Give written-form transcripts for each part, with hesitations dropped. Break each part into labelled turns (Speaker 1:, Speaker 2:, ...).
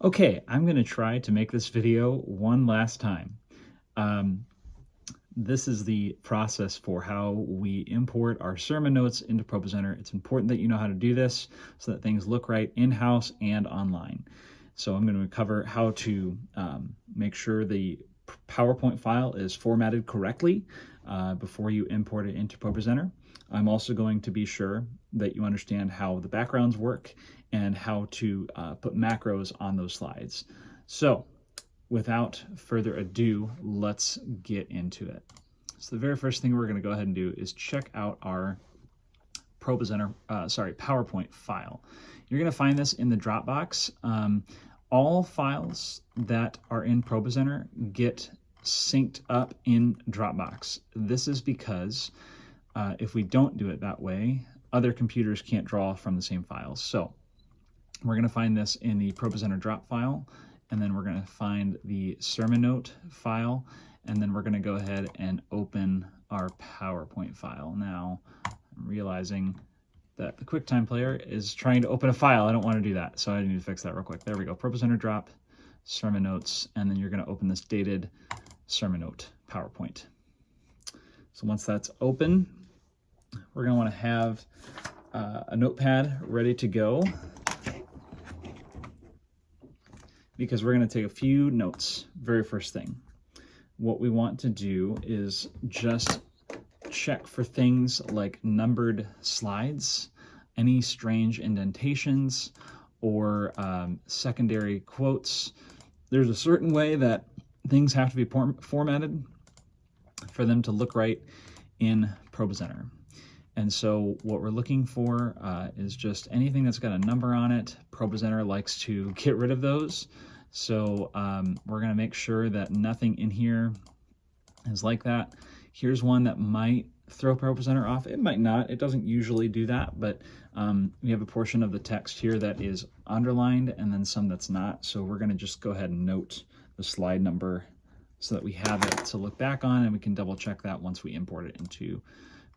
Speaker 1: Okay, I'm going to try to make this video one last time. This is the process for how we import our sermon notes into ProPresenter. It's important that you know how to do this so that things look right in-house and online. So I'm going to cover how to make sure the PowerPoint file is formatted correctly before you import it into ProPresenter. I'm also going to be sure that you understand how the backgrounds work and how to put macros on those slides. So without further ado, let's get into it. So the very first thing we're going to go ahead and do is check out our PowerPoint file. You're going to find this in the Dropbox. All files that are in ProPresenter get synced up in Dropbox. This is because if we don't do it that way, other computers can't draw from the same files. So we're going to find this in the ProPresenter drop file, and then we're going to find the sermon note file, and then we're going to go ahead and open our PowerPoint file. Now, I'm realizing that the QuickTime player is trying to open a file. I don't want to do that, so I need to fix that real quick. There we go, ProPresenter drop, sermon notes, and then you're going to open this dated sermon note PowerPoint. So once that's open, we're going to want to have a notepad ready to go, because we're going to take a few notes. Very first thing, what we want to do is just check for things like numbered slides, any strange indentations, or secondary quotes. There's a certain way that things have to be formatted for them to look right in ProPresenter. And so what we're looking for is just anything that's got a number on it. ProPresenter likes to get rid of those. So we're going to make sure that nothing in here is like that. Here's one that might throw ProPresenter off. It might not. It doesn't usually do that, but we have a portion of the text here that is underlined and then some that's not. So we're going to just go ahead and note the slide number so that we have it to look back on, and we can double check that once we import it into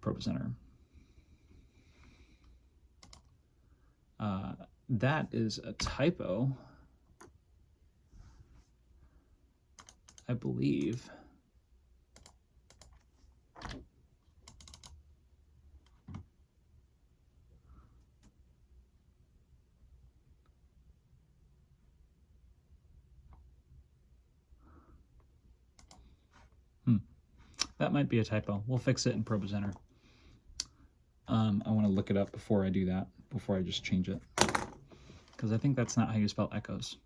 Speaker 1: ProPresenter. That is a typo, I believe. That might be a typo. We'll fix it in ProPresenter. I want to look it up before I do that, before I just change it, because I think that's not how you spell echoes.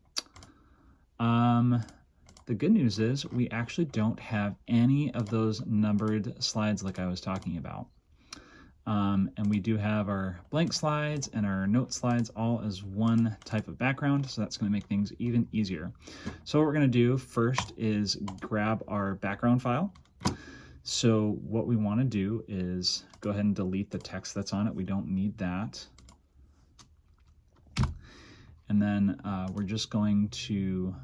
Speaker 1: The good news is we actually don't have any of those numbered slides like I was talking about. And we do have our blank slides and our note slides all as one type of background, so that's going to make things even easier. So what we're going to do first is grab our background file. So what we want to do is go ahead and delete the text that's on it. We don't need that. And then we're just going to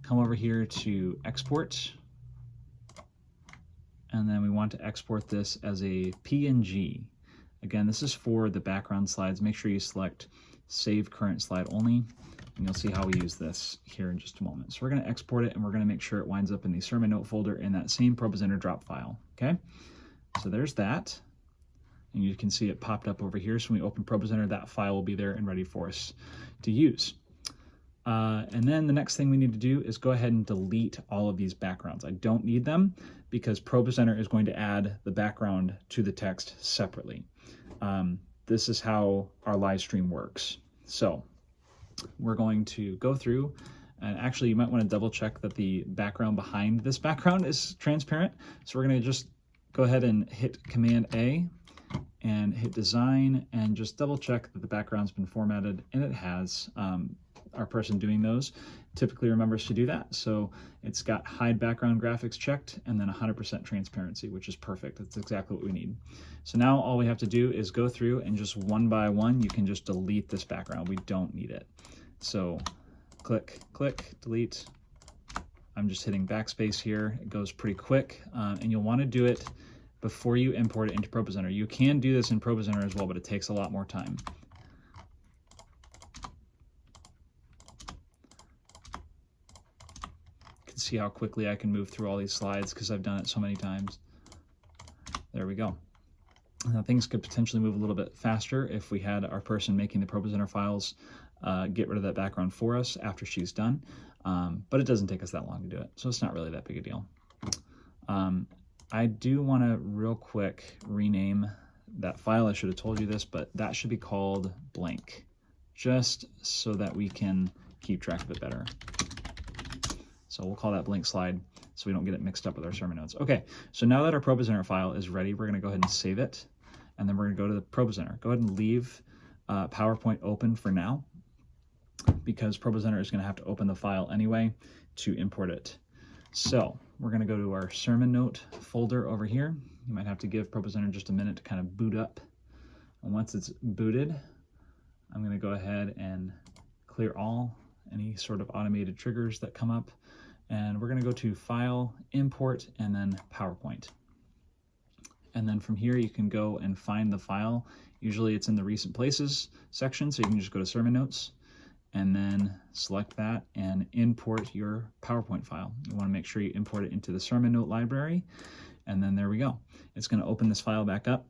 Speaker 1: come over here to export. And then we want to export this as a PNG. Again, this is for the background slides. Make sure you select Save Current Slide Only, and you'll see how we use this here in just a moment. So we're going to export it, and we're going to make sure it winds up in the sermon note folder in that same ProPresenter drop file. Okay, so there's that, and you can see it popped up over here. So when we open ProPresenter, that file will be there and ready for us to use. And then the next thing we need to do is go ahead and delete all of these backgrounds. I don't need them because ProPresenter is going to add the background to the text separately. This is how our live stream works. So we're going to go through, and actually you might want to double check that the background behind this background is transparent. So we're going to just go ahead and hit Command A and hit Design, and just double check that the background's been formatted, and it has. Our person doing those typically remembers to do that. So it's got hide background graphics checked, and then 100% transparency, which is perfect. That's exactly what we need. So now all we have to do is go through and just one by one, you can just delete this background. We don't need it. So click, click, delete. I'm just hitting backspace here. It goes pretty quick, and you'll want to do it before you import it into ProPresenter. You can do this in ProPresenter as well, but it takes a lot more time. see how quickly I can move through all these slides because I've done it so many times. There we go. Now things could potentially move a little bit faster if we had our person making the ProPresenter files get rid of that background for us after she's done, but it doesn't take us that long to do it, so it's not really that big a deal. I do want to real quick rename that file. I should have told you this, but that should be called blank, just so that we can keep track of it better. So we'll call that blank slide so we don't get it mixed up with our sermon notes. Okay, so now that our ProPresenter file is ready, we're going to go ahead and save it, and then we're going to go to the ProPresenter. Go ahead and leave PowerPoint open for now, because ProPresenter is going to have to open the file anyway to import it. So we're going to go to our sermon note folder over here. You might have to give ProPresenter just a minute to kind of boot up. And once it's booted, I'm going to go ahead and clear any sort of automated triggers that come up. And we're going to go to File, Import, and then PowerPoint. And then from here, you can go and find the file. Usually it's in the Recent Places section, so you can just go to Sermon Notes and then select that and import your PowerPoint file. You want to make sure you import it into the sermon note library, and then there we go. It's going to open this file back up,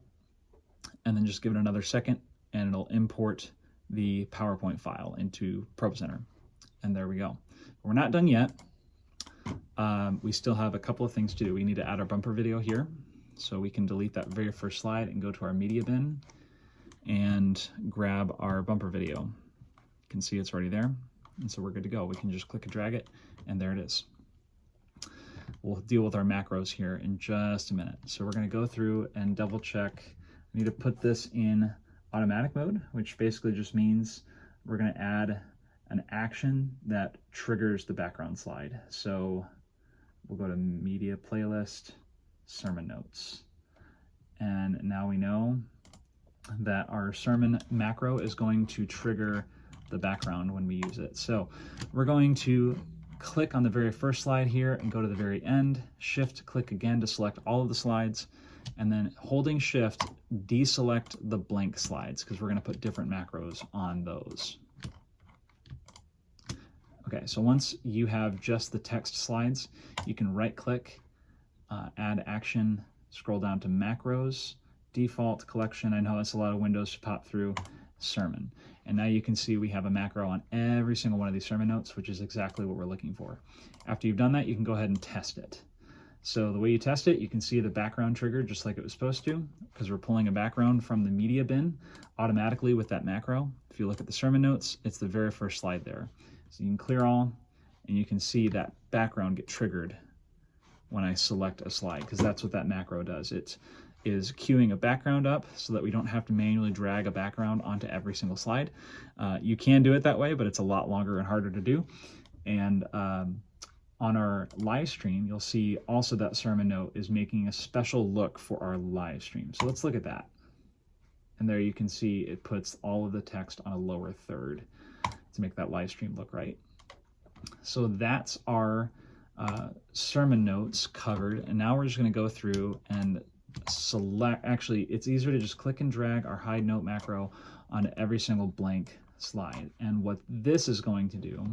Speaker 1: and then just give it another second, and it'll import the PowerPoint file into ProPresenter. And there we go. We're not done yet. We still have a couple of things to do. We need to add our bumper video here, so we can delete that very first slide and go to our media bin and grab our bumper video. You can see it's already there, and so we're good to go. We can just click and drag it, and there it is. We'll deal with our macros here in just a minute. So we're going to go through and double check. We need to put this in automatic mode, which basically just means we're going to add an action that triggers the background slide. So we'll go to Media Playlist, Sermon Notes. And now we know that our sermon macro is going to trigger the background when we use it. So we're going to click on the very first slide here and go to the very end, shift click again to select all of the slides, and then holding shift, deselect the blank slides because we're going to put different macros on those. Okay, so once you have just the text slides, you can right click, add action, scroll down to macros, default collection. I know that's a lot of windows to pop through, sermon. And now you can see we have a macro on every single one of these sermon notes, which is exactly what we're looking for. After you've done that, you can go ahead and test it. So the way you test it, you can see the background trigger just like it was supposed to, because we're pulling a background from the media bin automatically with that macro. If you look at the sermon notes, it's the very first slide there. So you can clear all, and you can see that background get triggered when I select a slide, because that's what that macro does. It is queuing a background up so that we don't have to manually drag a background onto every single slide. You can do it that way, but it's a lot longer and harder to do. And on our live stream, you'll see also that sermon note is making a special look for our live stream. So let's look at that. And there you can see it puts all of the text on a lower third to make that live stream look right. So that's our sermon notes covered. And now we're just going to go through and select, actually it's easier to just click and drag our hide note macro onto every single blank slide. And what this is going to do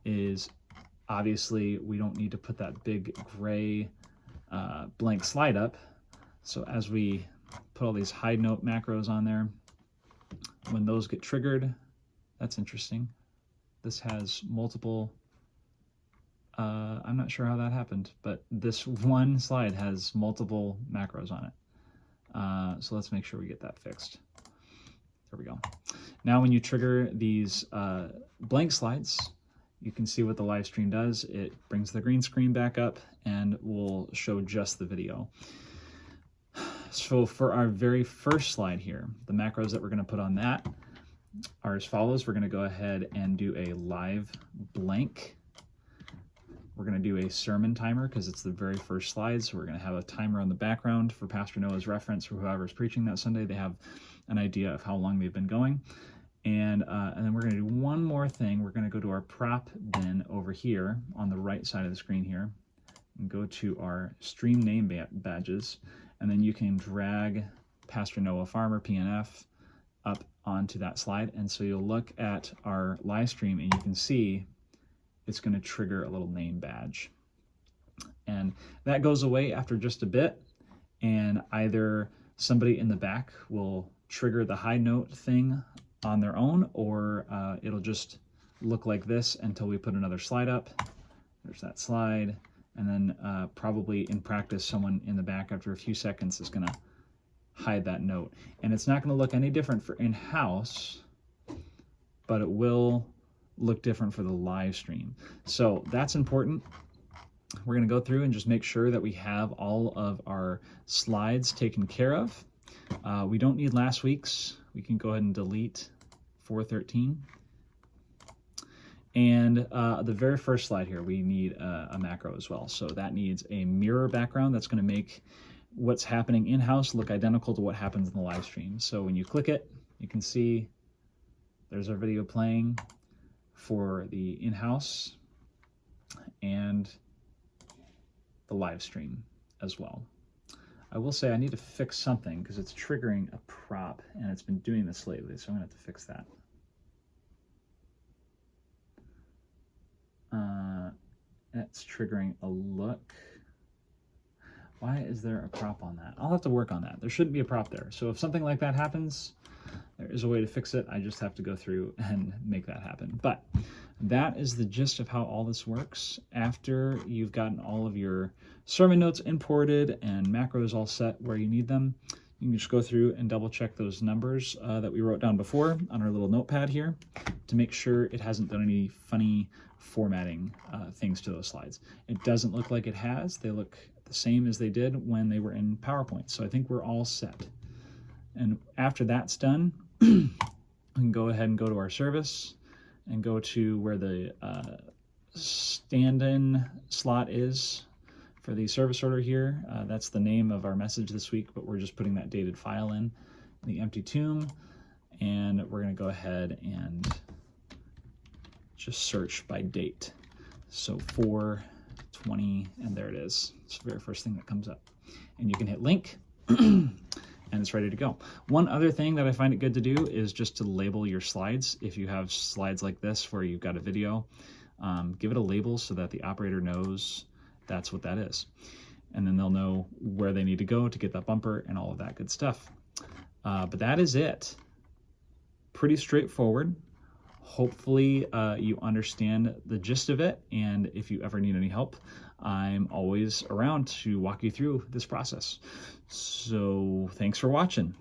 Speaker 1: is, obviously we don't need to put that big gray blank slide up. So as we put all these hide note macros on there, when those get triggered, that's interesting. This has multiple, I'm not sure how that happened, but this one slide has multiple macros on it. So let's make sure we get that fixed. There we go. Now when you trigger these blank slides, you can see what the live stream does. It brings the green screen back up and will show just the video. So for our very first slide here, the macros that we're going to put on that are as follows. We're going to go ahead and do a live blank. We're going to do a sermon timer because it's the very first slide. So we're going to have a timer on the background for Pastor Noah's reference for whoever's preaching that Sunday. They have an idea of how long they've been going. And then we're going to do one more thing. We're going to go to our prop bin over here on the right side of the screen here and go to our stream name badges. And then you can drag Pastor Noah Farmer, PNF, up onto that slide. And so you'll look at our live stream and you can see it's going to trigger a little name badge. And that goes away after just a bit, and either somebody in the back will trigger the high note thing on their own, or it'll just look like this until we put another slide up. There's that slide, and then probably in practice someone in the back after a few seconds is going to hide that note. And it's not going to look any different for in-house, but it will look different for the live stream. So that's important. We're going to go through and just make sure that we have all of our slides taken care of. We don't need last week's. We can go ahead and delete 413. And the very first slide here, we need a macro as well. So that needs a mirror background that's going to make what's happening in-house look identical to what happens in the live stream. So when you click it, you can see there's our video playing for the in-house and the live stream as well. I will say I need to fix something because it's triggering a prop, and it's been doing this lately, so I'm going to have to fix that. It's triggering a look. Why is there a prop on that? I'll have to work on that. There shouldn't be a prop there. So if something like that happens, there is a way to fix it. I just have to go through and make that happen. But that is the gist of how all this works. After you've gotten all of your sermon notes imported and macros all set where you need them, you can just go through and double check those numbers that we wrote down before on our little notepad here to make sure it hasn't done any funny formatting things to those slides. It doesn't look like it has. They look the same as they did when they were in PowerPoint. So I think we're all set. And after that's done, we can go ahead and go to our service and go to where the stand-in slot is for the service order here. That's the name of our message this week, but we're just putting that dated file in the empty tomb. And we're going to go ahead and just search by date. So 4/20, and there it is. It's the very first thing that comes up. And you can hit link, and it's ready to go. One other thing that I find it good to do is just to label your slides. If you have slides like this where you've got a video, give it a label so that the operator knows that's what that is. And then they'll know where they need to go to get that bumper and all of that good stuff. But that is it. Pretty straightforward. Hopefully you understand the gist of it, and if you ever need any help, I'm always around to walk you through this process. So thanks for watching.